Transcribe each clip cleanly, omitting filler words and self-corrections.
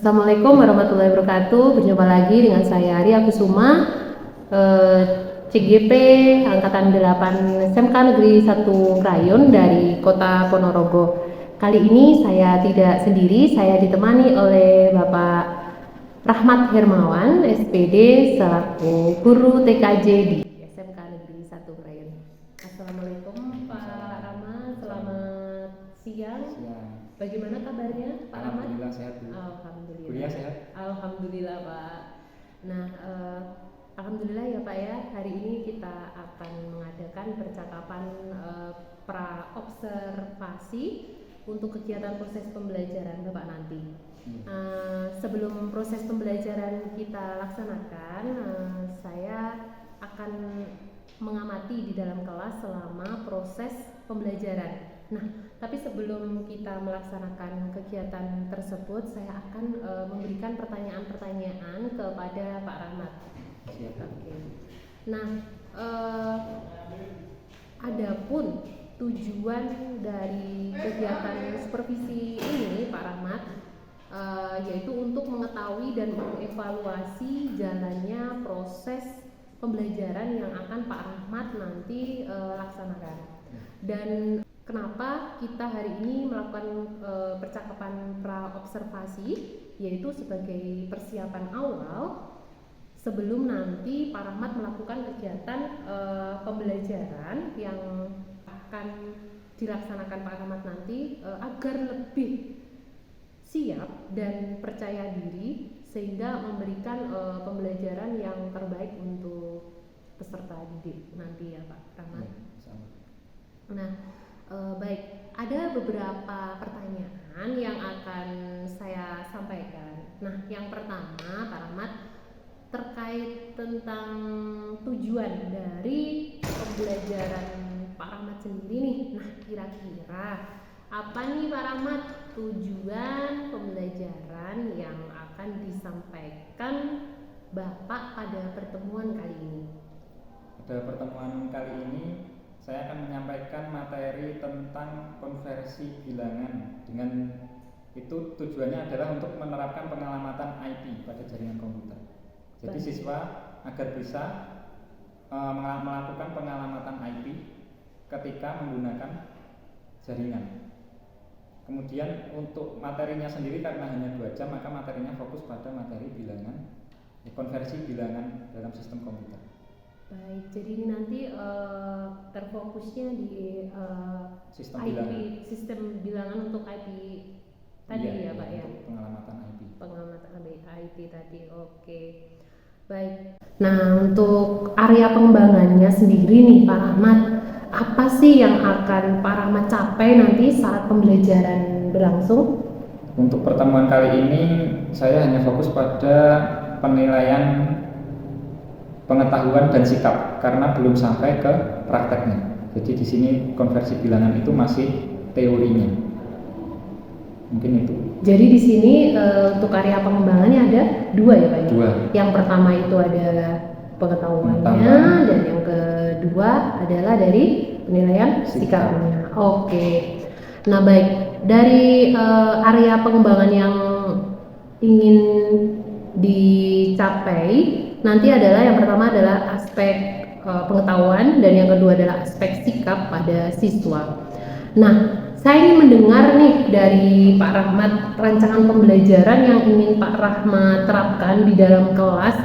Assalamualaikum warahmatullahi wabarakatuh. Berjumpa lagi dengan saya Arya Kusuma, CGP Angkatan 8 SMK Negeri 1 Krayon dari Kota Ponorogo. Kali ini saya tidak sendiri, saya ditemani oleh Bapak Rahmat Hermawan, SPD selaku guru TKJ di SMK Negeri 1 Krayon. Assalamualaikum Pak Rahmat, selamat siang. Bagaimana kabarnya Pak Rahmat? Alhamdulillah sehat Bu. Alhamdulillah. Kuliah sehat? Alhamdulillah Pak. Nah, alhamdulillah ya Pak ya. Hari ini kita akan mengadakan percakapan pra-observasi untuk kegiatan proses pembelajaran Bapak nanti. Sebelum proses pembelajaran kita laksanakan, saya akan mengamati di dalam kelas selama proses pembelajaran. Nah, tapi sebelum kita melaksanakan kegiatan tersebut, saya akan memberikan pertanyaan-pertanyaan kepada Pak Rahmat. Siap. Oke. Nah, adapun tujuan dari kegiatan supervisi ini, Pak Rahmat, yaitu untuk mengetahui dan mengevaluasi jalannya proses pembelajaran yang akan Pak Rahmat nanti laksanakan. Dan kenapa kita hari ini melakukan percakapan pra-observasi, yaitu sebagai persiapan awal sebelum nanti Pak Rahmat melakukan kegiatan pembelajaran yang akan dilaksanakan Pak Rahmat nanti agar lebih siap dan percaya diri sehingga memberikan pembelajaran yang terbaik untuk peserta didik nanti ya Pak Rahmat. Nah, baik, ada beberapa pertanyaan yang akan saya sampaikan. Nah, yang pertama Pak Rahmat terkait tentang tujuan dari pembelajaran Pak Rahmat sendiri nih. Nah, kira-kira apa nih Pak Rahmat tujuan pembelajaran yang akan disampaikan Bapak pada pertemuan kali ini? Pada pertemuan kali ini saya akan menyampaikan materi tentang konversi bilangan. Dengan itu tujuannya adalah untuk menerapkan pengamatan IP pada jaringan komputer. Jadi siswa agar bisa melakukan pengamatan IP ketika menggunakan jaringan. Kemudian untuk materinya sendiri karena hanya 2 jam, maka materinya fokus pada materi bilangan, konversi bilangan dalam sistem komputer. Baik, jadi ini nanti terfokusnya di sistem IP, bilangan. sistem bilangan untuk IP tadi ya Pak ya? Pengamatan IP. Pengamatan IP tadi, oke. Baik. Nah, untuk area pengembangannya sendiri nih Pak Rahmat, apa sih yang akan Pak Rahmat capai nanti saat pembelajaran berlangsung? Untuk pertemuan kali ini saya hanya fokus pada penilaian pengetahuan dan sikap karena belum sampai ke prakteknya. Jadi di sini konversi bilangan itu masih teorinya. Mungkin itu. Jadi di sini untuk area pengembangannya ada 2 ya Pak? 2. Yang pertama itu ada pengetahuannya dan yang kedua adalah dari penilaian sikapnya. Oke. Nah baik, dari area pengembangan yang ingin dicapai nanti adalah yang pertama adalah aspek pengetahuan dan yang kedua adalah aspek sikap pada siswa. Nah, saya ingin mendengar nih dari Pak Rahmat rancangan pembelajaran yang ingin Pak Rahmat terapkan di dalam kelas,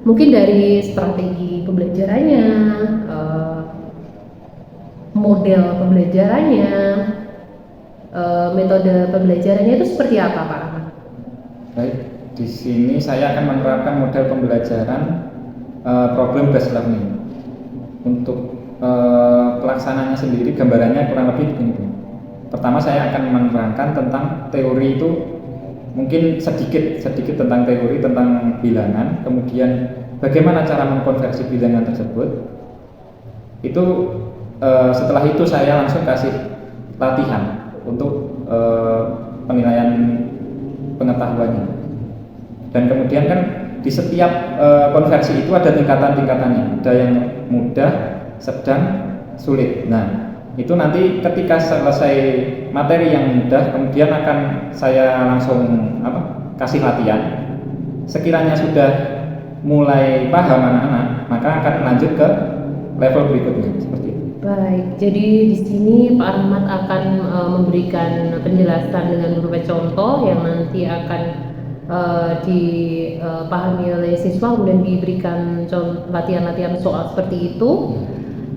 mungkin dari strategi pembelajarannya, model pembelajarannya, metode pembelajarannya itu seperti apa Pak Rahmat? Baik. Di sini saya akan menerapkan model pembelajaran problem based learning. Untuk pelaksananya sendiri gambarannya kurang lebih begini. Pertama saya akan menerangkan tentang teori itu, mungkin sedikit tentang teori tentang bilangan, kemudian bagaimana cara mengkonversi bilangan tersebut. Itu setelah itu saya langsung kasih latihan untuk penilaian pengetahuannya. Dan kemudian kan di setiap konversi itu ada tingkatan-tingkatannya, ada yang mudah, sedang, sulit. Nah, itu nanti ketika selesai materi yang mudah, kemudian akan saya langsung kasih latihan. Sekiranya sudah mulai paham anak-anak, maka akan lanjut ke level berikutnya seperti itu. Baik, jadi di sini Pak Ahmad akan memberikan penjelasan dengan beberapa contoh yang nanti akan dipahami oleh siswa, kemudian diberikan latihan-latihan soal seperti itu.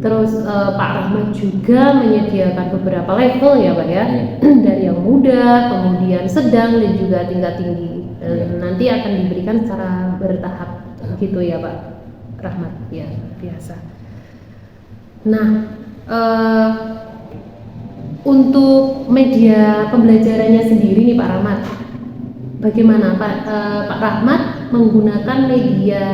Terus Pak Rahmat juga menyediakan beberapa level ya Pak ya, dari yang mudah, kemudian sedang, dan juga tingkat tinggi. Nanti akan diberikan secara bertahap gitu ya Pak Rahmat, ya biasa. Nah, untuk media pembelajarannya sendiri nih Pak Rahmat, bagaimana Pak Rahmat menggunakan media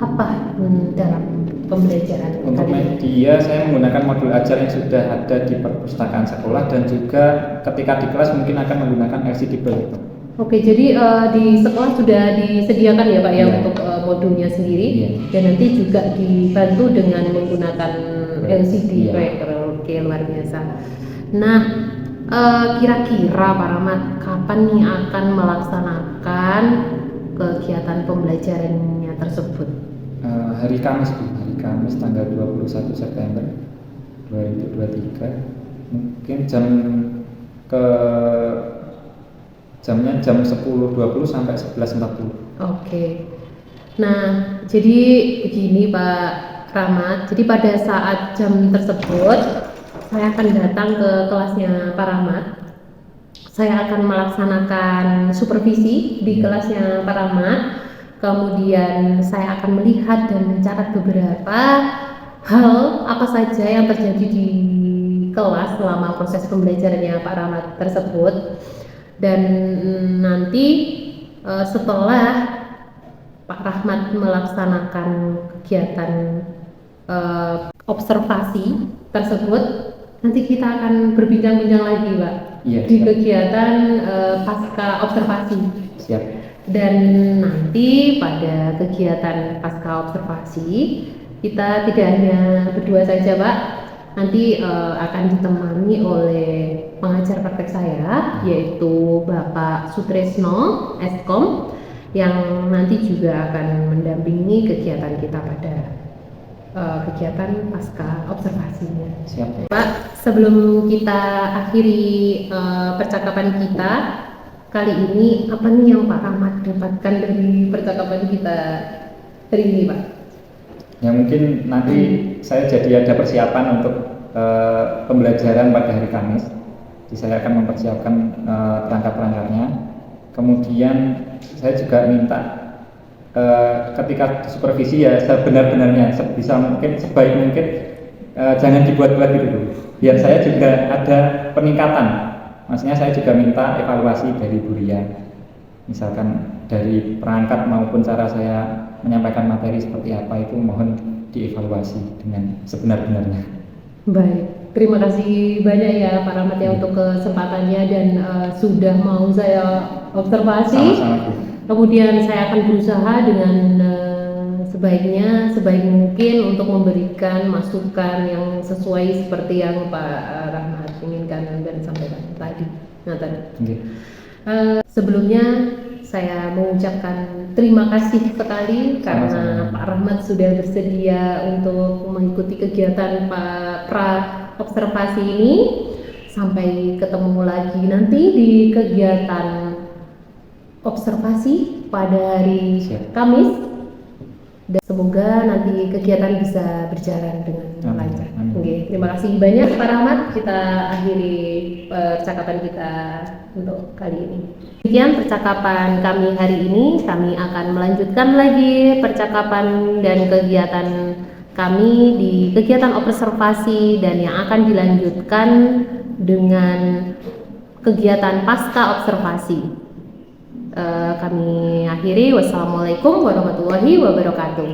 apa dalam pembelajaran? Untuk media saya menggunakan modul ajar yang sudah ada di perpustakaan sekolah, dan juga ketika di kelas mungkin akan menggunakan LCD projector. Oke, jadi di sekolah sudah disediakan ya Pak ya untuk modulnya sendiri, dan nanti juga dibantu dengan menggunakan LCD proyektor. Oke, luar biasa. Nah, kira-kira Pak Rahmat kapan nih akan melaksanakan kegiatan pembelajarannya tersebut? Hari Kamis tanggal 21 September 2023, mungkin jamnya jam 10.20 sampai 11.40. Oke. Nah, jadi begini Pak Rahmat. Jadi pada saat jam tersebut saya akan datang ke kelasnya Pak Rahmat. Saya akan melaksanakan supervisi di kelasnya Pak Rahmat. Kemudian saya akan melihat dan mencatat beberapa hal apa saja yang terjadi di kelas selama proses pembelajarannya Pak Rahmat tersebut. Dan nanti setelah Pak Rahmat melaksanakan kegiatan observasi tersebut, nanti kita akan berbincang-bincang lagi Pak di kegiatan pasca observasi. Siap. Dan nanti pada kegiatan pasca observasi kita tidak hanya berdua saja Pak, nanti akan ditemani oleh pengajar praktek saya, yaitu Bapak Sutresno Eskom, yang nanti juga akan mendampingi kegiatan kita pada kegiatan pasca observasinya. Siap. Pak, sebelum kita akhiri percakapan kita kali ini, apa nih yang Pak Rahmat dapatkan dari percakapan kita hari ini Pak? Ya mungkin nanti saya jadi ada persiapan untuk pembelajaran pada hari Kamis. Jadi saya akan mempersiapkan perangkat-perangkatnya. Kemudian saya juga minta ketika supervisi ya sebenar-benarnya, sebisa mungkin, sebaik mungkin, jangan dibuat-buat gitu dulu. Biar saya juga ada peningkatan. Maksudnya saya juga minta evaluasi dari Bu Ria. Misalkan dari perangkat maupun cara saya menyampaikan materi seperti apa, itu mohon dievaluasi dengan sebenar-benarnya. Baik, terima kasih banyak ya Pak Rahmat ya untuk kesempatannya dan sudah mau saya observasi. Sama-sama, Bu. Kemudian saya akan berusaha dengan sebaik mungkin untuk memberikan masukan yang sesuai seperti yang Pak Rahmat inginkan dan sampaikan tadi. Sebelumnya saya mengucapkan terima kasih sekali karena Pak Rahmat sudah bersedia untuk mengikuti kegiatan pra observasi ini. Sampai ketemu lagi nanti di kegiatan observasi pada hari Kamis. Dan semoga nanti kegiatan bisa berjalan dengan lancar. Oke, terima kasih banyak Pak Rahmat. Kita akhiri percakapan kita untuk kali ini. Demikian percakapan kami hari ini. Kami akan melanjutkan lagi percakapan dan kegiatan kami di kegiatan observasi, dan yang akan dilanjutkan dengan kegiatan pasca observasi. Kami akhiri. Wassalamualaikum warahmatullahi wabarakatuh.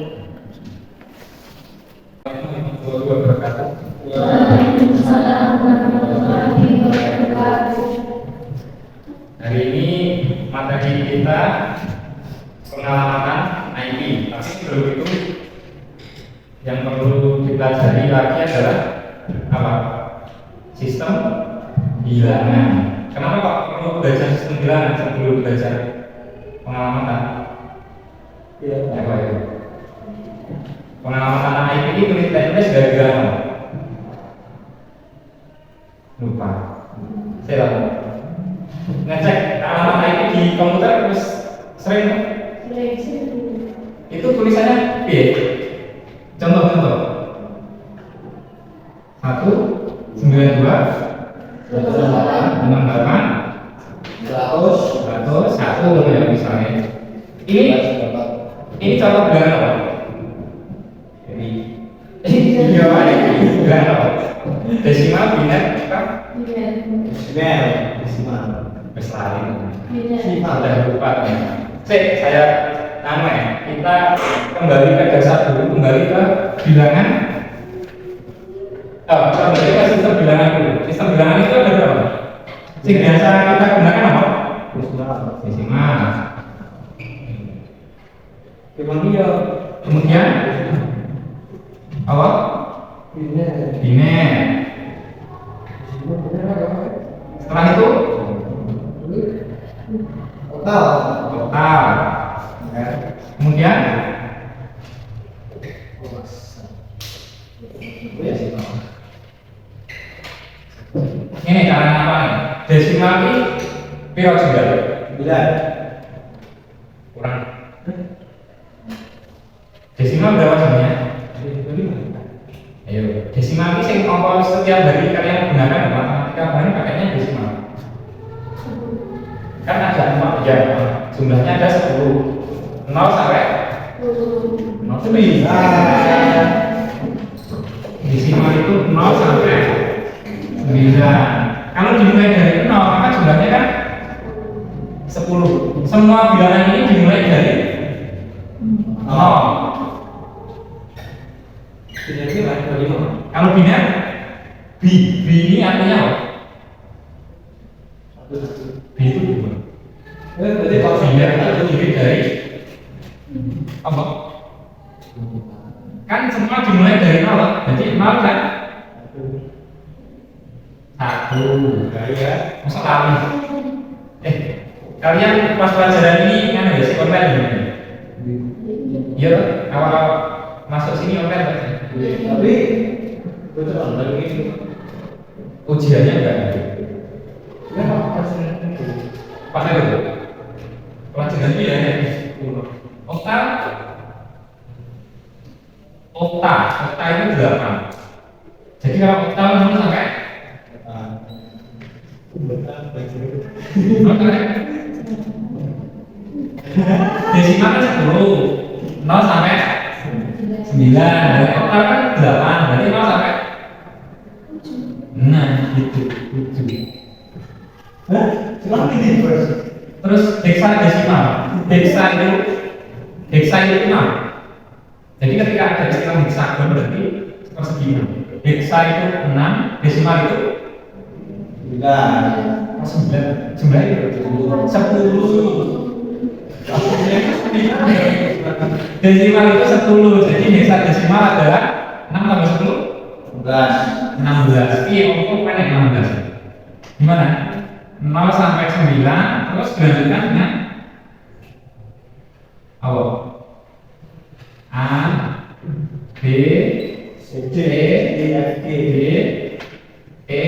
Hari ini materi kita pengamatan IP, tapi sebelum itu yang perlu dipelajari lagi adalah apa? Sistem bilangan. Kenapa kok perlu belajar sistem bilangan sebelum belajar pengalaman kan? Iya. Apa itu? Pengalaman anak IP ini tulis gara-gara apa? Lupa. Saya tahu. Ngecek alamat IP di komputer terus sering itu tulisannya piye? Contoh 192 68 100 1 ya misalnya. Ini contoh bilangan apa? Jadi iya bilangan apa? Desimal, biner, apa? Desimal. Beslari. Simal. Udah lupa ya. Saya kita kembali ke dasar dulu, kembali ke bilangan. Kembali ke sistem bilangan dulu. Sistem bilangan itu ada berapa? Yang biasa kita gunakan apa? Desimal. Kemudian apa? Biner. Setelah itu total. Kemudian ini caranya apa nih? Desimal ini piro juga? Kurang. Desimal berapa jamnya? Ayo, desimal ini sing apa setiap hari kalian gunakan matematika hari pakainya desimal. Kan ada 4 jam, jumlahnya ada 10. 0 sampai 0 desimal itu 0 sampai 9. Kalau dimulai dari 0 maka jumlahnya kan 10. Semua bilangan ini dimulai dari 0. Kalau biner B ini artinya apa? B itu biner itu terdiri dari apa? Kan semua dimulai dari 0, jadi 0 kan? 1 masa kali kalian pas pelajaran ini kan ada si online ini? Iya, awal masuk sini online kan? Tapi betul online ini Ujiannya enggak ada. Pas itu pelajaran ini ya okta itu 8. Jadi kalau okta itu sampai desimal kan 10, 0 sampai 9, dari oktav kan 8, berarti 0 sampai gitu. Terus hexadesimal, hexa itu 6. Jadi ketika ada istilah hexagon berarti persegi 6. Hexa itu 6, desimal itu 9. Jumlah itu 10. Desimal itu 10, jadi hexadesimal adalah 6 tambah 10? 16. Iya, kok pendek 16. Gimana? 0 sampai 9, terus dilanjutkan dengan apa? A, B, C, D, E,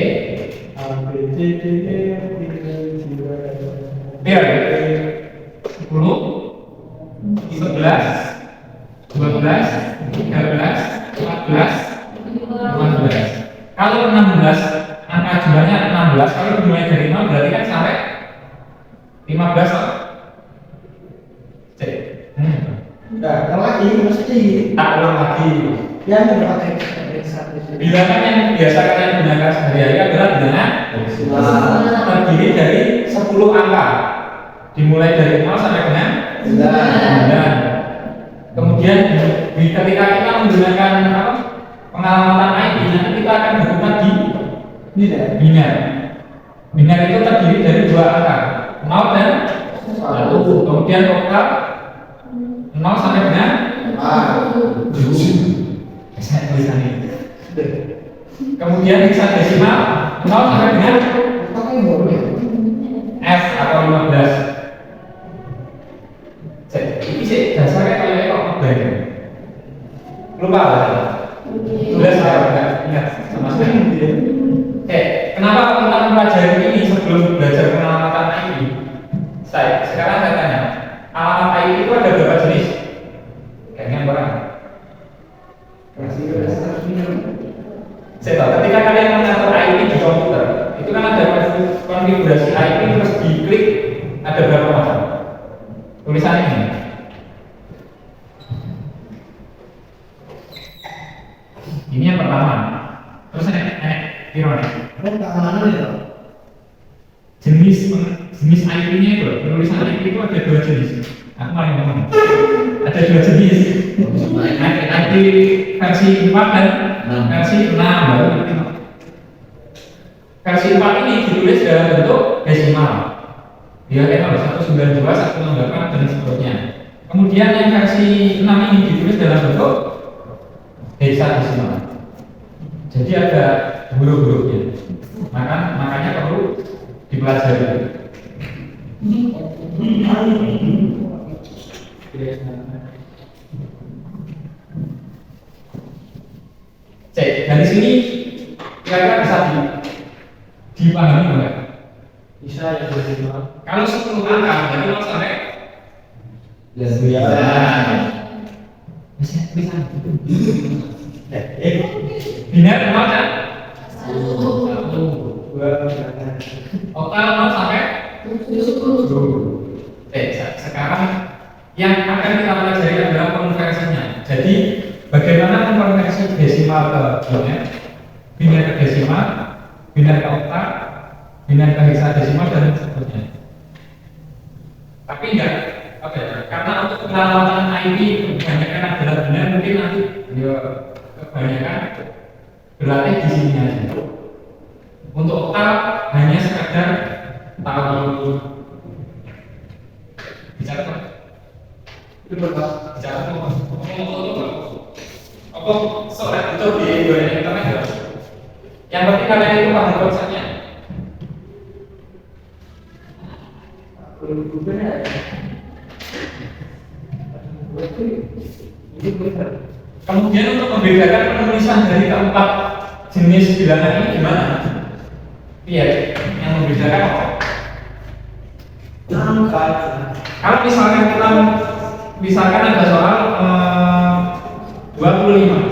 biar 10, 11, 12, 13, 14, 15. Kalau 16, angka jumlahnya 16, kalau dimulai dari 0 berarti kan sampai 15 loh. Cek. Kalau lagi mesti Tak ulang lagi. yang berpakai Bilangan yang biasa kalian gunakan sehari-hari adalah bilangan terdiri dari 10 angka. Dimulai dari 0 sampai dengan 9. Kemudian ketika kita menggunakan pengalamatan IP, nanti kita akan berputar di biner. Biner itu terdiri dari 2 angka, 0 dan 1. Kemudian oktav 0 sampai dengan 7. Saya tulisan ini. Kemudian hexadesimal 0 sampai dengan F atau 15. sih dasarnya kayak kok ngeblank. Lupa lah. Udah saya nggak ingat sama sekali. Kenapa kita mempelajari ini sebelum belajar pengenalan IP? Sekarang saya tanya, alamat IP itu ada berapa jenis? Kayaknya orang. Saya tahu, ketika kalian mengatur IP di komputer, itu kan ada konfigurasi IP terus diklik ada berapa macam? Tulisannya ini. Ini yang pertama. Terus Ironi. Jenis IP-nya itu, penulisan IP itu ada 2 jenis. Aku malah ngomong. Ada 2 jenis. IP versi 4 dan versi 6 baru. Versi 4 ini ditulis dalam bentuk desimal. Dia kayak 192, 168 dan seterusnya. Kemudian yang versi 6 ini ditulis dalam bentuk hexadesimal. Jadi ada huruf-hurufnya. Makanya perlu dipelajari. Dari sini kira-kira bisa dipahami enggak? Bisa ya desimal. Kalau 10 angka berarti 0 sampai bisa. Biner 0 kan? 1, 2, Oktal 0 sampai 7. Sekarang yang akan kita pelajari adalah konversinya. Jadi bagaimana konversi desimal ke biner ke desimal, biner ke oktal, biner ke hexadesimal dan seterusnya. Tapi enggak, karena untuk pengenalan IP kebanyakan adalah benar, mungkin nanti kebanyakan berlatih di sini aja. Untuk oktal hanya sekadar tahu bicara apa? Itu berapa? Bicara apa? Soalnya itu di internet ya. Yang penting kalian itu paham konsepnya. Kemudian untuk membedakan penulisan dari keempat jenis bilangan ini gimana? Iya, yang membedakan apa? Angka. Kalau misalkan ada soal 25.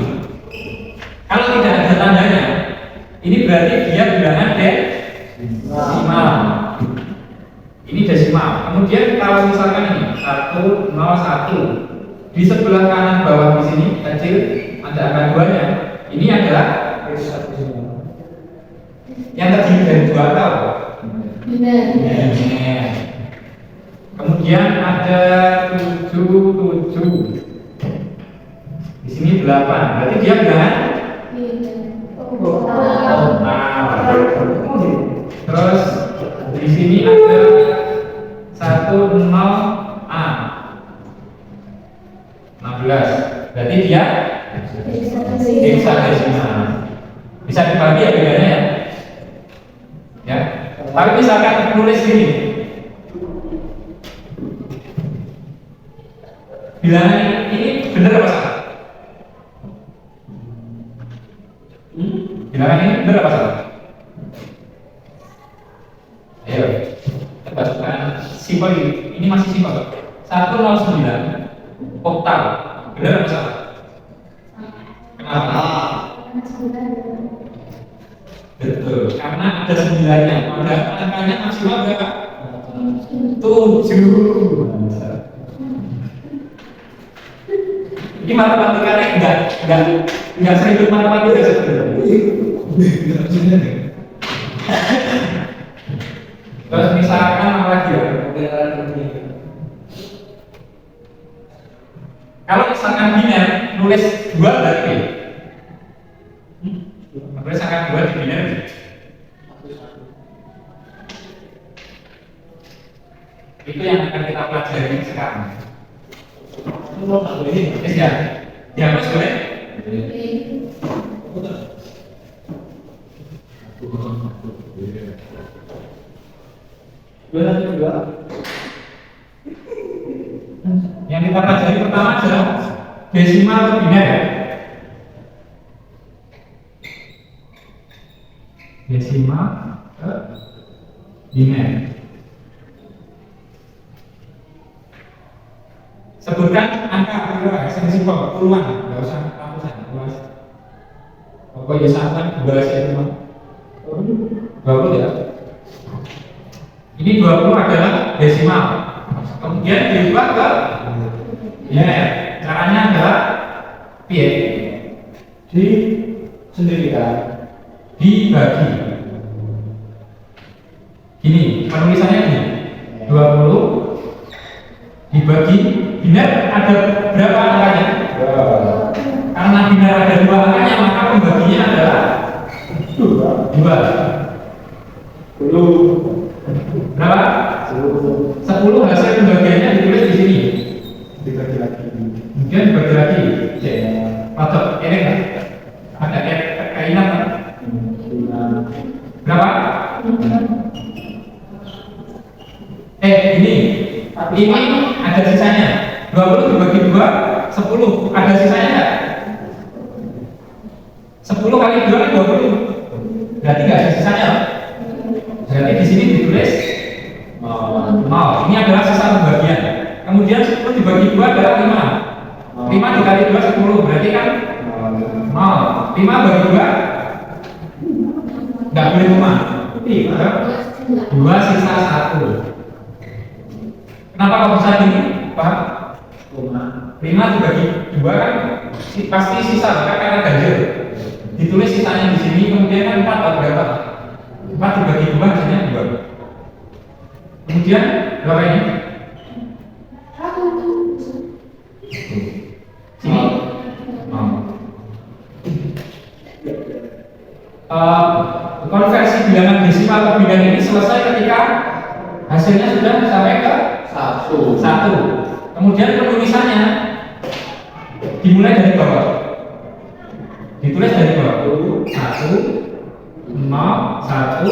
Kalau tidak ada tandanya, ini berarti dia bilangan desimal. Ini desimal. Kemudian kalau misalkan ini 101 di sebelah kanan bawah di sini kecil ada angka 2-nya. Ini adalah yang terdiri dari 2 angka. Kemudian ada 77. Di sini 8. Berarti dia bilangan terus di sini ada 10A 16. Berarti dia hexadesimal. Bisa dibagi ya bedanya ya. Ya. Tapi misalkan nulis ini bilangan ini benar apa salah? Bilangan ini benar apa salah? Ayo, coba simpel ini masih simpel. 109 oktal benar apa salah? Kenapa? Betul, karena ada 9-nya. Padahal angkanya maksimal berapa? 7. Ini matematikanya enggak seribut matematika sebenarnya. Terus misalkan apa lagi ya? Kalau misalkan biner nulis 2 berarti misalkan 2 di biner itu yang akan kita pelajari sekarang. Yes ya, dihapus boleh? Yang kita pelajari pertama adalah desimal ke biner ya. Desimal ke biner. Sebutkan angka berapa? Simpel, puluhan, nggak usah ratusan, luas. Pokoknya satu dua sih cuma 20 ya. Ini 20 adalah desimal. Kemudian diubah ke biner. Caranya adalah pi Di sendirikan. dibagi. Gini, penulisannya gini. 20 dibagi biner ada berapa angkanya? Karena biner ada 2 angkanya, maka pembaginya adalah 2. 10. Berapa? 10 hasil pembagiannya ditulis di sini. Dibagi lagi. Kemudian dibagi lagi. Patut ini kan? Ada kainan kan? Berapa? Ini ada sisanya. 20 dibagi 2, 10. Ada sisanya enggak? 10 kali 2 kan 20. Berarti enggak ada sisanya. Berarti di sini ditulis 0. Ini adalah sisa pembagian. Kemudian 10 dibagi 2 adalah 5. 5 dikali 2 10. Berarti kan 0. 5 bagi 2 enggak boleh 5. 2 sisa 1. Kenapa kok bisa gini? Paham? 5 dibagi 2 kan pasti sisa, karena ganjil. Ditulis sisanya di sini, kemudian kan 4 atau berapa? 4 dibagi 2 hasilnya 2. Kemudian berapa ini? 1. Sini? Konversi bilangan desimal ke biner ini selesai ketika hasilnya sudah sampai ke 1. Kemudian penulisannya dimulai dari bawah. Ditulis dari bawah. 1 0 1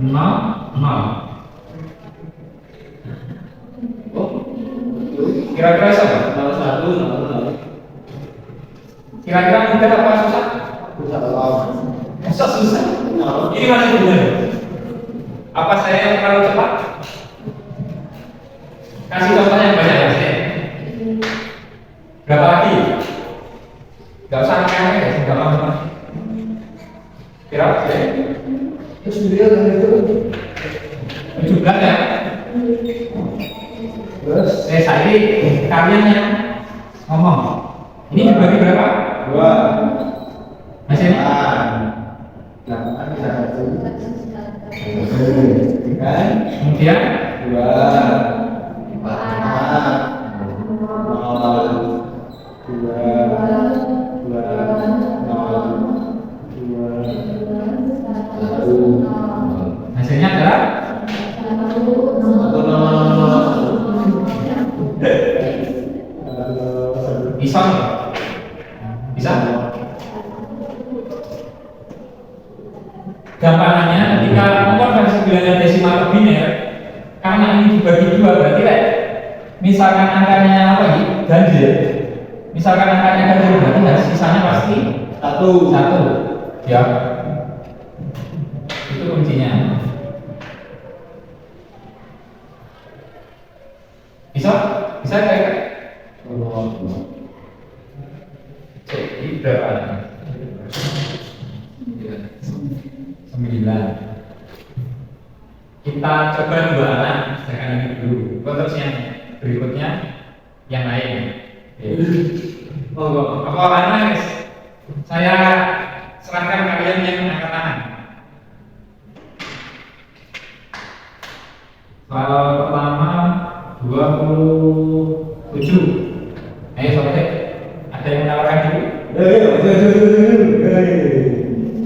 0 0. Kira-kira sama? 01 Kira-kira mudah apa susah? Susah. Ini masih benar. Apa saya yang terlalu cepat? Kasih contoh yang banyak ya saya. Berapa lagi? Gak usah angka-angka ya, gak lama. Kira-kira ya? Terus dia itu 17 ya? terus Saya ini kalian yang ngomong. Ini dibagi berapa? 2 Hasilnya? 8 bisa 1 kan? Kemudian 2 4 0 2 2 0 2 1 hasilnya adalah bisa nggak? Bisa? Gampangannya ketika mengkonversi bilangan desimal ke biner, karena ini dibagi 2 berarti kan misalkan angkanya apa ini? Ganjil. Misalkan angkanya ganjil berarti sisanya pasti 1. Ya. Itu kuncinya. Bisa? Bisa kayak ini berapa? 9. Kita coba 2 anak, sedangkan ini dulu. Terus yang berikutnya yang lain. Apa anak guys? Saya serahkan kalian yang angkat tangan. Soal pertama 27. Ayo sobat, ada yang menawarkan dulu?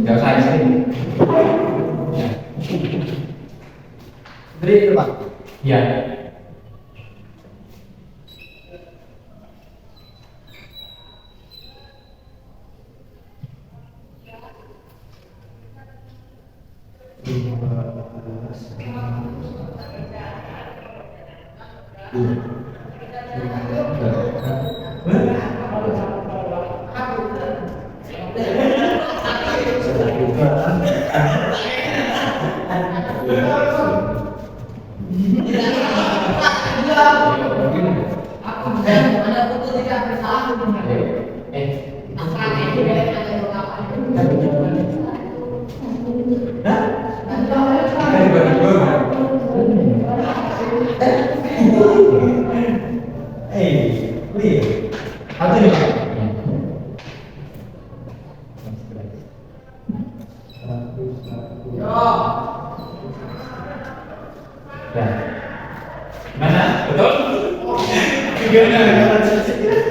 Gak usah di sini. Ya. Beri itu Pak. Ya. Mana? Betul?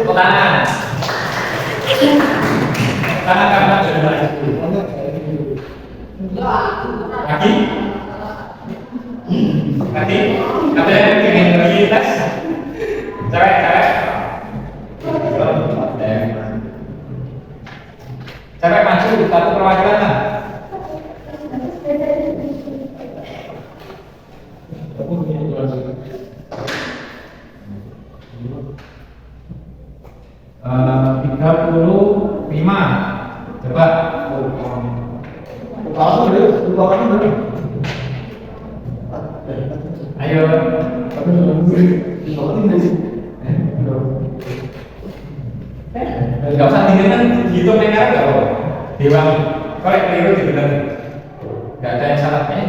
Tepuk tangan. Tangan kanan sudah. Kaki. Kaki. Ada yang ingin bagi tes? Cewek. Cewek maju satu perwakilan lah. Uh, 35. Coba. Ayo. Enggak usah dihitung gitu mereka enggak apa. Dewa korek keliru dibener. Enggak ada yang salah ya.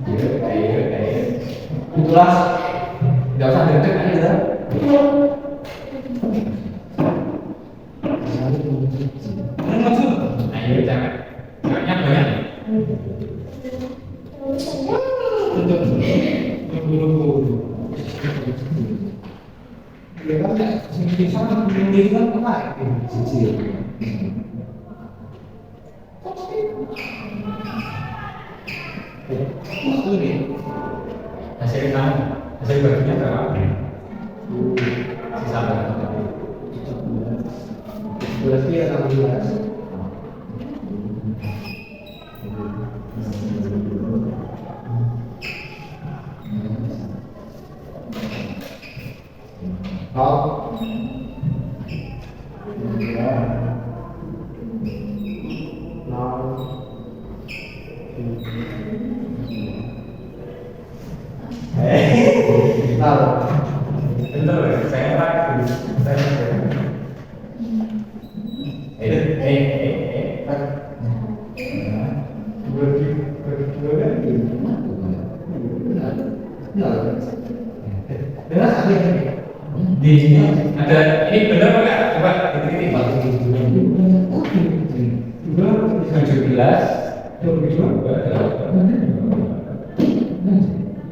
Ayo. Itulah. Enggak usah dendek aja. Ayo jangan. Jangannya banyak. Hasil kamu, hasil baginya berapa? Sisa berapa? Berarti 16. Di sini ada ini benar enggak? Coba diteliti. 17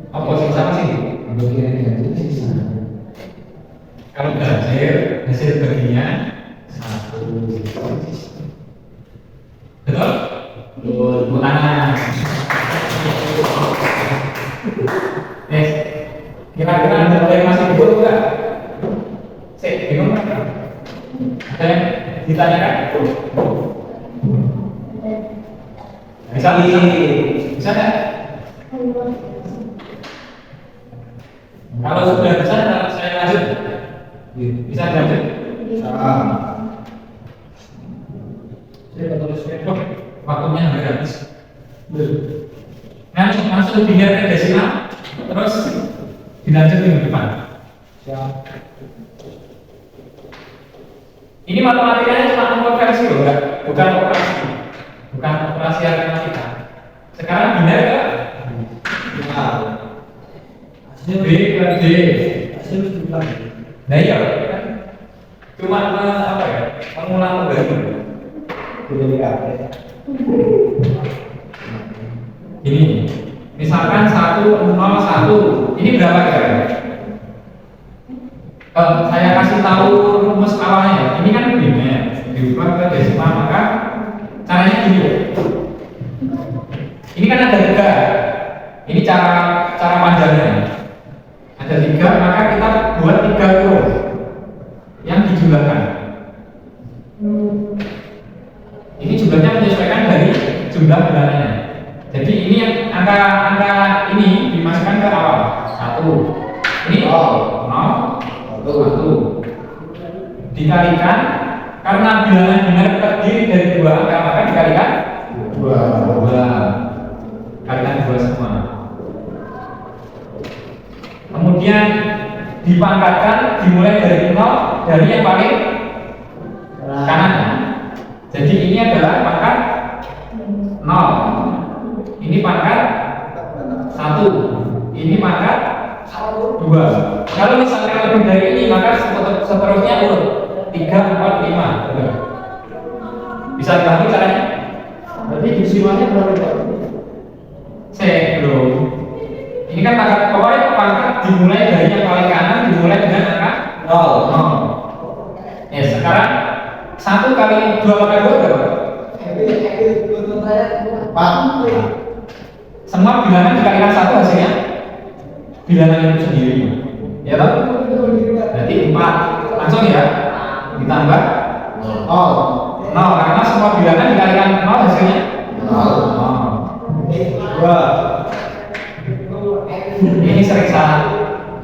apa sih sama sih? Kalau hasil baginya 1. Betul? Betul. Tangan. Kira-kira ada yang masih bingung enggak? Bingung enggak? Ada yang ditanyakan? Bisa enggak? Kalau sudah bisa, saya lanjut. Bisa lanjut? Bisa. Waktunya hampir habis. Langsung dilihat ke desimal, terus dilanjut ke depan. Ini matematikanya cuma konversi loh, bukan operasi matematika. Sekarang biner enggak? B per D. Nah iya, kan? Cuma apa ya? Pengulangan baru. Ini, misalkan 101. Ini berapa kira? Saya kasih tahu rumus awalnya. Ini kan biner, diubah ke desimal, maka caranya gini. Ini kan ada 3. Ini cara panjangnya. Ada 3, maka kita buat 3 huruf yang dijumlahkan. Ini jumlahnya menyesuaikan dari jumlah bilangannya. Jadi ini yang angka ini dimasukkan ke awal. 1. Ini 0, 1. Dikalikan, karena bilangan benar terdiri dari 2 angka, maka dikalikan 2. Kalikan 2 dipangkatkan dimulai dari 0 dari yang paling kanan. Jadi ini adalah pangkat 0. Ini pangkat 1. Ini pangkat 2. Kalau misalkan lebih dari ini maka seterusnya urut 3, 4, 5. Bisa dipahami caranya? Berarti decimalnya berapa Pak? Saya belum. Ini kan pokoknya pangkat dimulai dari yang paling kanan dimulai dengan angka 0. Ya sekarang 1 kali 2 pangkat 2 berapa? Pak. Semua bilangan dikalikan 1 hasilnya bilangan itu sendiri. Ya toh? Berarti 4. Langsung ya. Ditambah 0 karena semua bilangan dikalikan 0 hasilnya 0. Ini sering salah.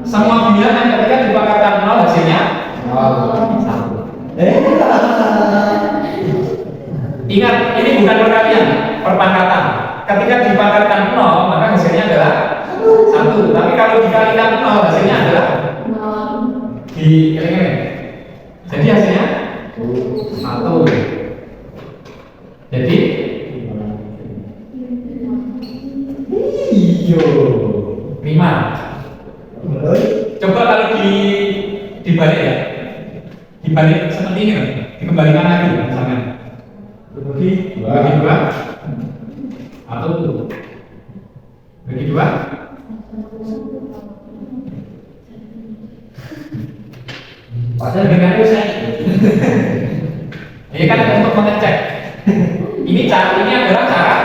Semua bilangan ketika dipangkatkan 0 hasilnya 1. Ingat, ini bukan perkalian, perpangkatan. Ketika dipangkatkan 0 maka hasilnya adalah 1. Tapi kalau dikalikan 0 hasilnya adalah di jadi hasilnya 1. Jadi Iyo. 5. Coba kalau dibalik ya. Dibalik seperti ini kan. Dikembalikan lagi misalnya. Bagi 2 atau bagi 2 padahal dengan itu saya ini kan untuk mengecek ini adalah cara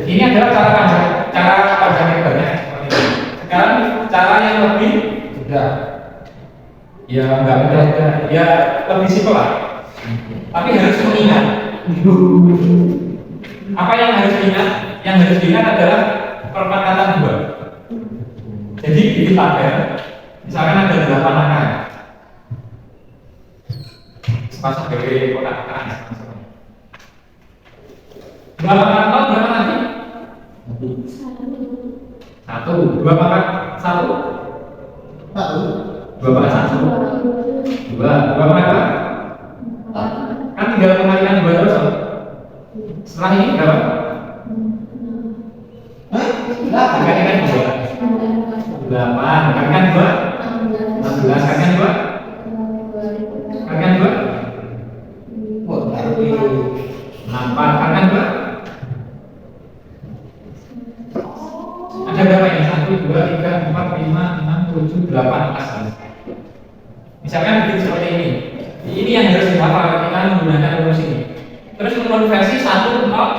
ini adalah cara panjang lebarnya seperti ini. Sekarang cara yang lebih mudah ya enggak mudah ya lebih simpel lah tapi harus mengingat apa yang harus diingat? Yang harus diingat adalah perpangkatan 2. Jadi di tabel misalkan ada 8 angka sepasang dari kotak-kotakan 2 pangkat 0 berapa nanti? 1. 2 pangkat 1? 2 pangkat 1 2 pangkat 2? Kan tinggal kembalikan 2 terus loh. Setelah ini berapa? Kalikan 2 8 kalikan 2 16 kalikan 2 kalikan 2 8 kalikan 2 ada berapa ini? 1, 2, 3, 4, 5, 6, 7, 8 asal. Misalkan bikin seperti ini. Ini yang harus dihafal ketika menggunakan rumus ini. Terus mengonversi 1, 0,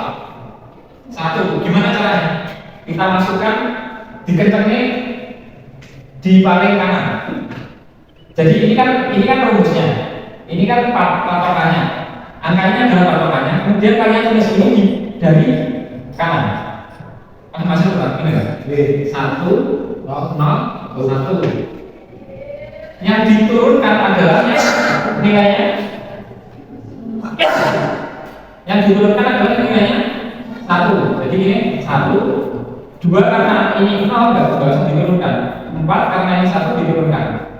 1. Gimana caranya? Kita masukkan dikencengin di paling kanan. Jadi ini kan rumusnya. Ini kan patokannya. Angkanya adalah patokannya. Kemudian kalian tulis ini dari kanan. Masuk ke ini kan? 1, 0, 1. Yang diturunkan adalah nilainya. Yang diturunkan adalah nilainya 1. Jadi ini 1, 2 karena ini 0 enggak usah diturunkan. 4 karena ini 1 diturunkan.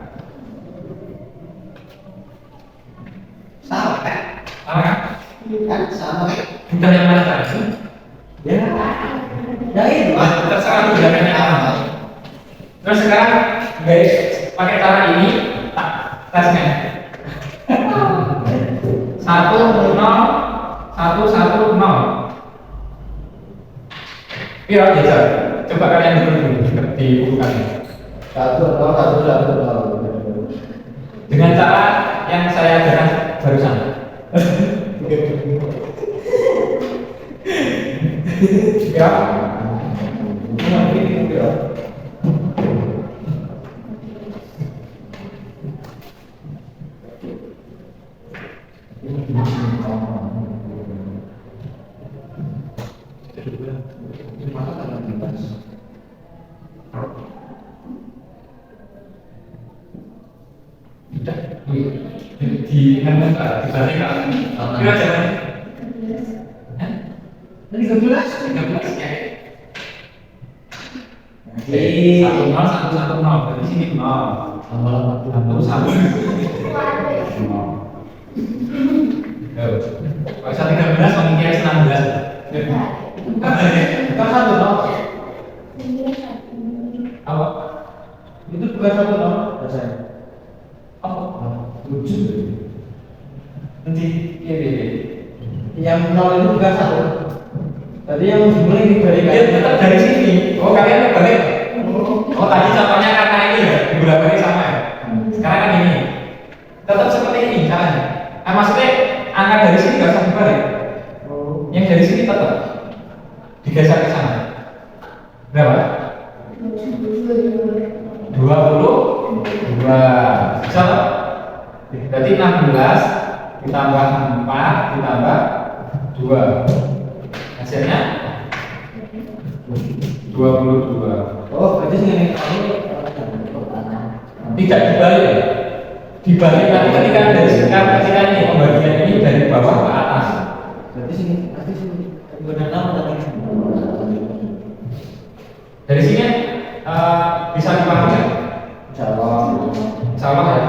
Salah kan? Salah kan? Kan sama. Bukan yang mana tadi? Ya. Ya itu. Terserah tujuannya apa. Terus sekarang guys pakai cara ini tesnya 1, 0, 1, 1, 0. Iya biasa. Coba kalian dulu di buku kalian. 1, 0, 1, 1, 0. Dengan cara yang saya ajarkan barusan. Ya. Di mana di balik kira jalan Tadi 13 ya. Satu nol satu satu nol. Berarti sini nol. Satu satu. Nol. Kalau 13 pemikiran 16. Bukan satu nol. Apa? Itu bukan satu nol. Rasanya. Apa? 7. Nanti iya. Yang nol itu bukan satu. Tadi yang jumlah ini dari Dia tetap dari sini. Oh kalian balik. Oh tadi contohnya karena ini ya, dibolak-balik sama ya. Sekarang kan ini. Tetap seperti ini caranya. Maksudnya angka dari sini nggak usah dibalik. Yang dari sini tetap digeser ke sana. Berapa? 22. Bisa tak? Berarti 16 ditambah 4 ditambah 2. Hasilnya 22. Oh, berarti sini Tidak dibalik ya? Dibalik nanti ketika ini pembagian ini dari bawah ke atas. berarti sini benar nama tadi. Dari sini bisa dipahami ya? Jawab. Insya Allah ya.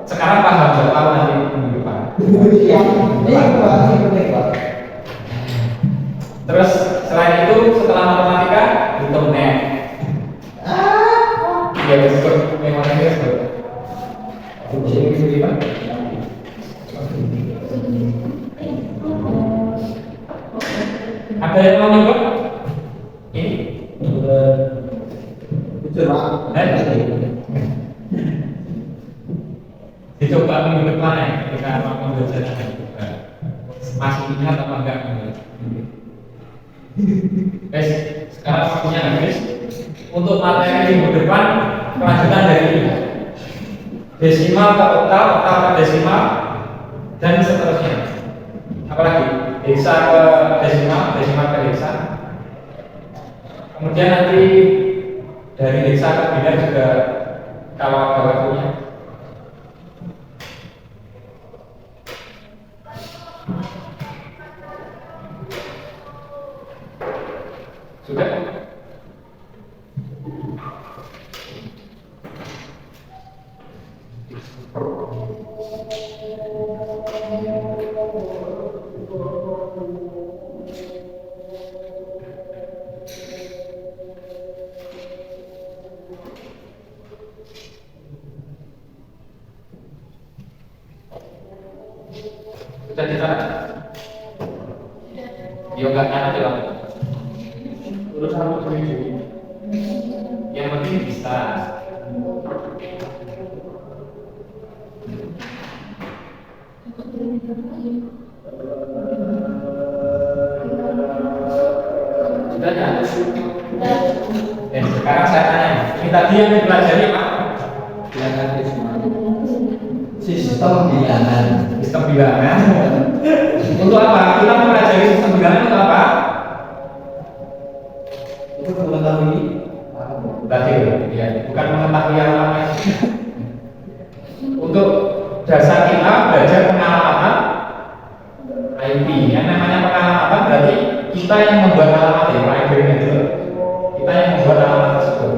Sekarang paham, nggak tahu nanti minggu depan. Iya, ini penting Pak. Terus selain itu setelah matematika hitung net. Iya disebut memang ini disebut. Ini disebut apa? Ada yang mau nyebut? Ini? Betul Pak. Dicoba minggu depan ya ketika mau belajar masih ingat apa enggak? Guys, sekarang waktunya habis. Untuk materi minggu depan kelanjutan dari ini. Desimal ke oktal, oktal ke desimal, dan seterusnya. Apalagi heksa ke desimal, desimal ke heksa. Kemudian nanti dari heksa ke biner juga kalau ada waktunya. Sudah? Sudah dicatat? Ya enggak nyatet ya. Urusan tujuh. Yang penting bisa. Sudah ya? Sekarang saya tanya, ini tadi yang dipelajari apa? Bilangan desimal. Sistem bilangan. Sistem bilangan. Untuk apa? Kita mempelajari sistem bilangan untuk apa? Itu mengetahui Tadi ya, bukan mengetahui yang lain. Untuk dasar kita belajar pengalamatan IP. Yang namanya pengalamatan berarti kita yang membuat alamat ya, Pak Ibrahim itu. Kita yang membuat alamat tersebut.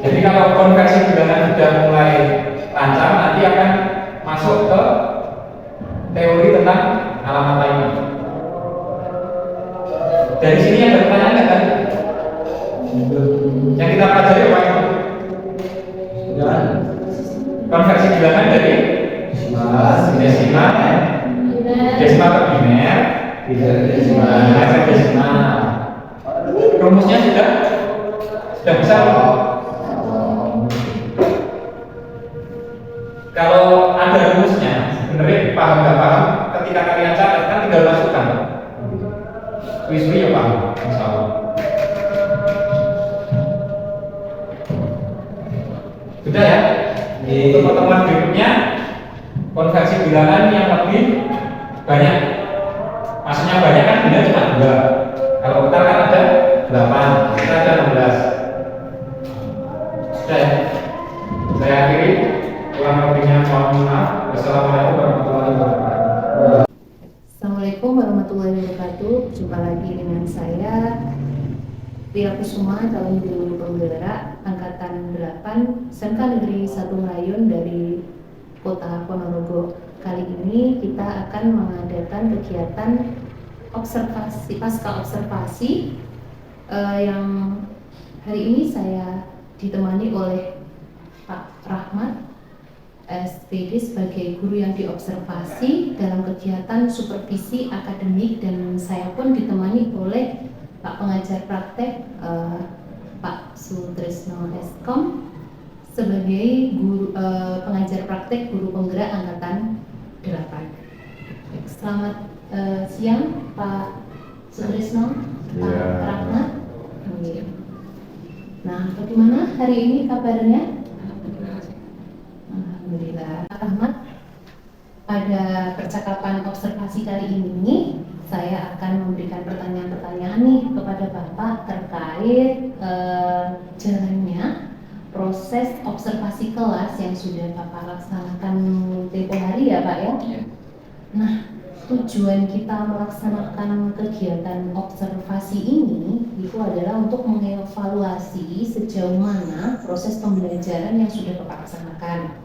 Jadi kalau konversi bilangan sudah mulai lancar, nanti akan masuk ke teori tentang alamat IP. Dari sini ada pertanyaan nggak kan? Yang kita pelajari apa itu? Konversi bilangan dari desimal ke biner, biner ke desimal. Rumusnya sudah bisa belum? Kalau ada rumusnya, sebenarnya paham nggak paham, ketika kalian catat kan tinggal masukkan. Suwi-suwi ya paham, insya Allah. Sudah ya? Untuk pertemuan berikutnya konversi bilangan yang lebih banyak. Maksudnya banyak kan biner cuma 2. Kalau kita kan ada 8, kita ada 16. Sudah ya? Saya akhiri. Kurang lebihnya mohon maaf. Wassalamualaikum warahmatullahi wabarakatuh. Assalamualaikum warahmatullahi wabarakatuh. Jumpa lagi dengan saya Ria Kusuma, calon guru penggerak angkatan 8 SMK Negeri 1 Melayu dari Kota Ponorogo. Kali ini kita akan mengadakan kegiatan observasi pasca observasi yang hari ini saya ditemani oleh Pak Rahmat SPD sebagai guru yang diobservasi dalam kegiatan supervisi akademik, dan saya pun ditemani oleh Pak pengajar praktek Pak Sutrisno Eskom sebagai guru pengajar praktek guru penggerak angkatan 8. Selamat siang Pak Sutrisno, Pak Rahmat. Nah, bagaimana hari ini kabarnya? Alhamdulillah. Pak Rahmat, pada percakapan observasi kali ini saya akan memberikan pertanyaan-pertanyaan nih kepada Bapak terkait jalannya proses observasi kelas yang sudah Bapak laksanakan tempo hari ya Pak ya? Iya. Nah, tujuan kita melaksanakan kegiatan observasi ini itu adalah untuk mengevaluasi sejauh mana proses pembelajaran yang sudah Bapak laksanakan.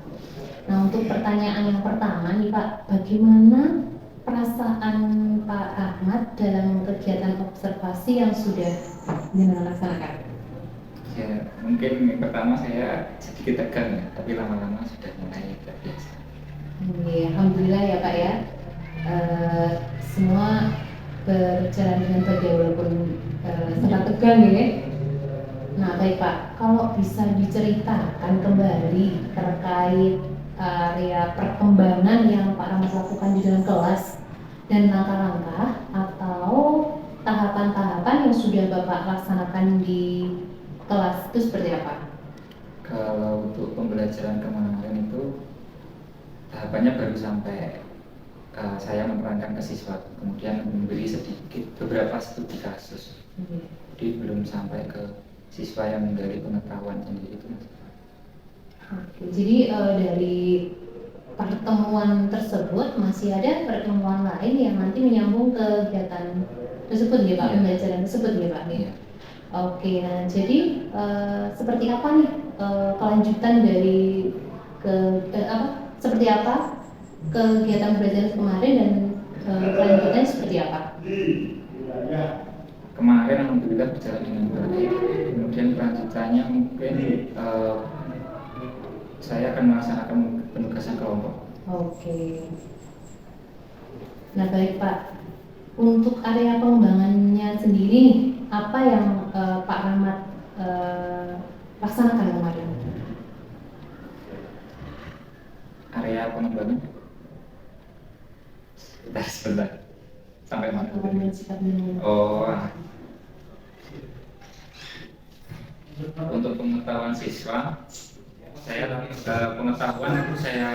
Nah, untuk pertanyaan yang pertama nih Pak, bagaimana perasaan Pak Ahmad dalam kegiatan observasi yang sudah dilaksanakan? Ya, mungkin yang pertama saya sedikit tegang ya, tapi lama-lama sudah mulai terbiasa. Alhamdulillah ya Pak ya. Semua berjalan dengan baik ya, walaupun sempat tegang ya. Nah baik Pak, kalau bisa diceritakan kembali terkait area perkembangan yang Pak Rahmat lakukan di dalam kelas dan langkah-langkah atau tahapan-tahapan yang sudah Bapak laksanakan di kelas itu seperti apa? Kalau untuk pembelajaran kemarin itu tahapannya baru sampai saya menerangkan ke siswa, kemudian memberi sedikit beberapa studi kasus. Jadi belum sampai ke siswa yang menggali pengetahuan sendiri itu. Oke, jadi dari pertemuan tersebut masih ada pertemuan lain yang nanti menyambung ke kegiatan tersebut ya Pak, Iya. pembelajaran tersebut ya Pak? Iya. Oke, nah jadi seperti apa nih kelanjutan dari seperti apa kegiatan pembelajaran kemarin dan kelanjutannya seperti apa? Kemarin alhamdulillah berjalan dengan baik. Kemudian kelanjutannya mungkin saya akan melaksanakan penugasan kelompok. Oke. Nah baik Pak, untuk area pengembangannya sendiri nih, apa yang Pak Rahmat laksanakan kemarin? Area pengembangan sebentar sampai mana? Sikap bingung. Oh, untuk pengetahuan siswa, saya pengetahuan itu saya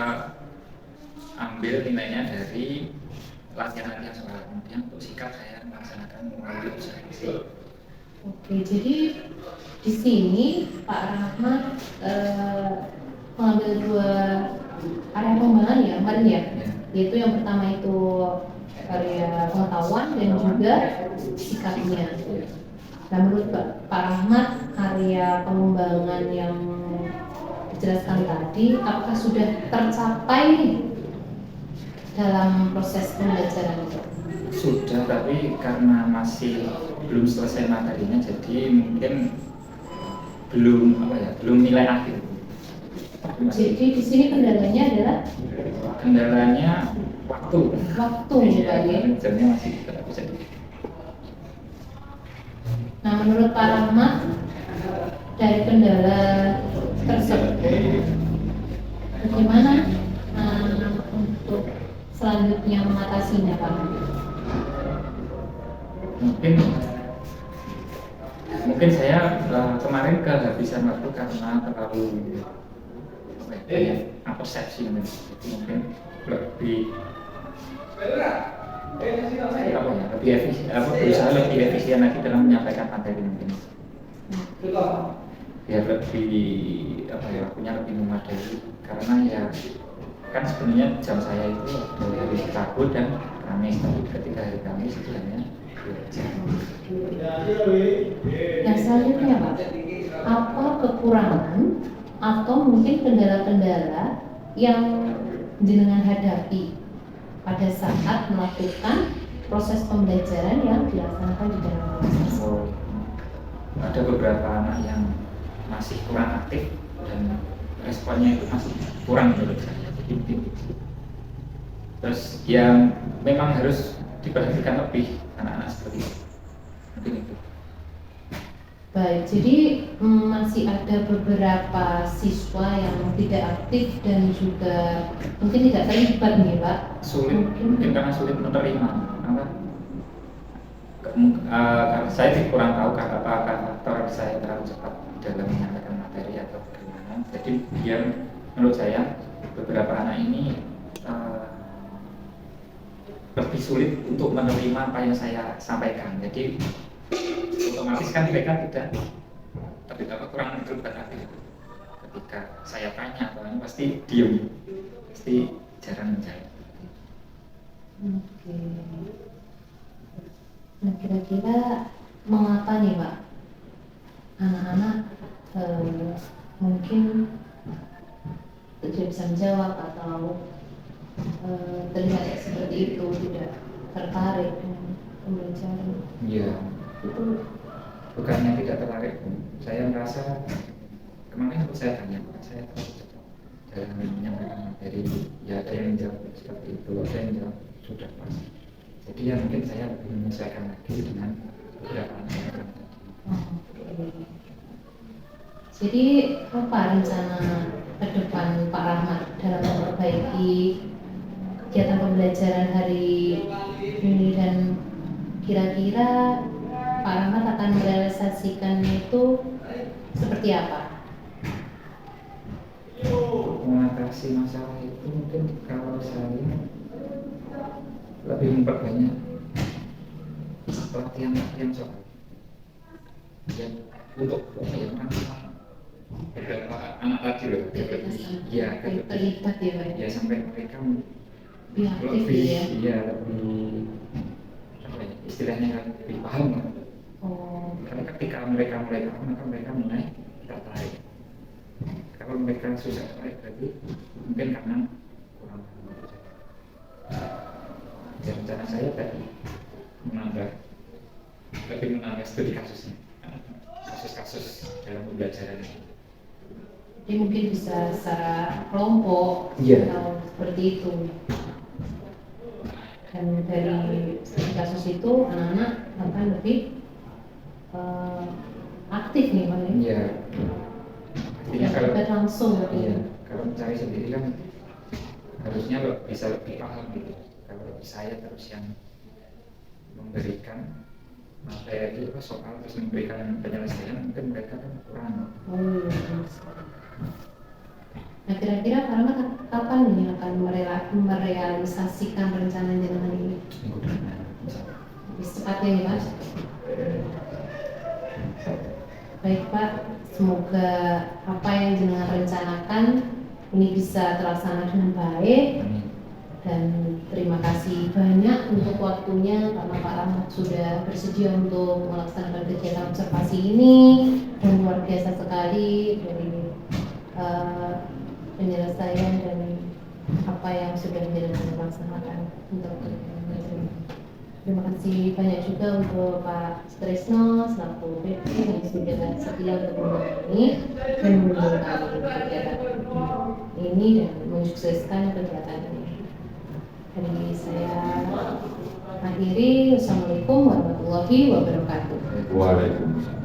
ambil nilainya dari latihan-latihan soal. Kemudian untuk sikap saya melaksanakan melalui observasi. Oke, jadi di sini Pak Rahmat mengambil dua area pengembangan ya kemarin ya, yaitu yang pertama itu area pengetahuan dan juga sikapnya. Nah menurut Pak Rahmat, area pengembangan yang dijelaskan tadi apakah sudah tercapai dalam proses pembelajaran itu? Sudah, tapi karena masih belum selesai materinya, jadi mungkin belum nilai akhir. Jadi di sini kendalanya adalah Kendalanya waktu. waktu Iya, Pak ya. jamnya masih tidak bisa di. Nah menurut Pak Rahmat, dari kendala tersebut bagaimana untuk selanjutnya mengatasinya Pak? Mungkin saya kemarin kehabisan waktu karena terlalu persepsi, jadi mungkin lebih berusaha lebih efisien lagi dalam menyampaikan materi mungkin. Biar lebih waktunya lebih memadai, karena ya kan sebenarnya jam saya itu dari hari Rabu dan Kamis, tapi ketika ketika hari Kamis itu hanya belajar. Yang selanjutnya Pak, apa kekurangan atau mungkin kendala-kendala yang jenengan hadapi pada saat melakukan proses pembelajaran yang dilaksanakan di dalam kelas? So, ada beberapa anak yang masih kurang aktif dan responnya itu masih kurang menurut saya. Jadi, terus yang memang harus diperhatikan lebih anak-anak seperti itu. Mungkin itu. Baik, jadi masih ada beberapa siswa yang tidak aktif dan juga mungkin tidak terlibat nih Pak. Sulit, mungkin karena sulit menerima. Saya sih kurang tahu apakah faktor saya terlalu cepat dalam menyampaikan materi atau bagaimana. Jadi biar menurut saya beberapa anak ini lebih sulit untuk menerima apa yang saya sampaikan. Jadi otomatis kan mereka tidak kurang terlibat aktif. Ketika saya tanya atau ini pasti diam, pasti jarang menjawab. Oke. Nah, kira-kira mengapa nih Pak anak-anak mungkin tidak bisa menjawab atau terlihat seperti itu, tidak tertarik dengan pembelajaran? Iya, itu bukannya tidak tertarik. Saya merasa kemarin saya tanya, saya dalam menyampaikan materi, ya ada yang menjawab seperti itu, ada yang menjawab sudah pas. Jadi ya mungkin saya lebih menyesuaikan lagi dengan beberapa anak yang tadi. Jadi apa rencana ke depan Pak Rahmat dalam memperbaiki kegiatan pembelajaran hari ini, dan kira-kira Pak Rahmat akan merealisasikannya itu seperti apa? Mengatasi masalah itu mungkin kalau saya lebih memperbanyak pelatihan soal dan untuk beberapa anak tadi loh, ya terlibat ya Pak? ya sampai mereka Lebih aktif lebih ya? ya lebih apa ya, istilahnya kan lebih paham lah. Oh, Karena ketika mereka mulai paham maka mereka mulai tertarik. Kalau mereka susah tertarik berarti mungkin karena kurang paham. Ya, rencana saya tadi lebih menambah studi kasusnya, kasus-kasus dalam pembelajaran ini. jadi mungkin bisa secara kelompok atau seperti itu. Dan dari kasus itu anak-anak akan lebih aktif nih Pak. Iya. Artinya kalau terlibat langsung. iya, kalau mencari sendiri kan harusnya bisa lebih paham gitu. Kalau saya terus yang memberikan materi soal terus memberikan penyelesaian, mungkin mereka kan kurang. Nah, kira-kira Pak Rahmat kapan nih akan merealisasikan rencana jenengan ini? Minggu depan. Secepatnya nih Pak. Baik Pak, semoga apa yang jenengan rencanakan ini bisa terlaksana dengan baik. Amin. Dan terima kasih banyak untuk waktunya karena Pak Rahmat sudah bersedia untuk melaksanakan kegiatan observasi ini, dan luar biasa sekali dari penyelesaian dan apa yang sudah dilaksanakan untuk kegiatan ini. Terima kasih banyak juga untuk Pak Tresno selaku BP yang sudah setia untuk menemani dan mendukung kegiatan ini dan mensukseskan kegiatan ini. Jadi saya akhiri. Wassalamualaikum warahmatullahi wabarakatuh. Waalaikumsalam.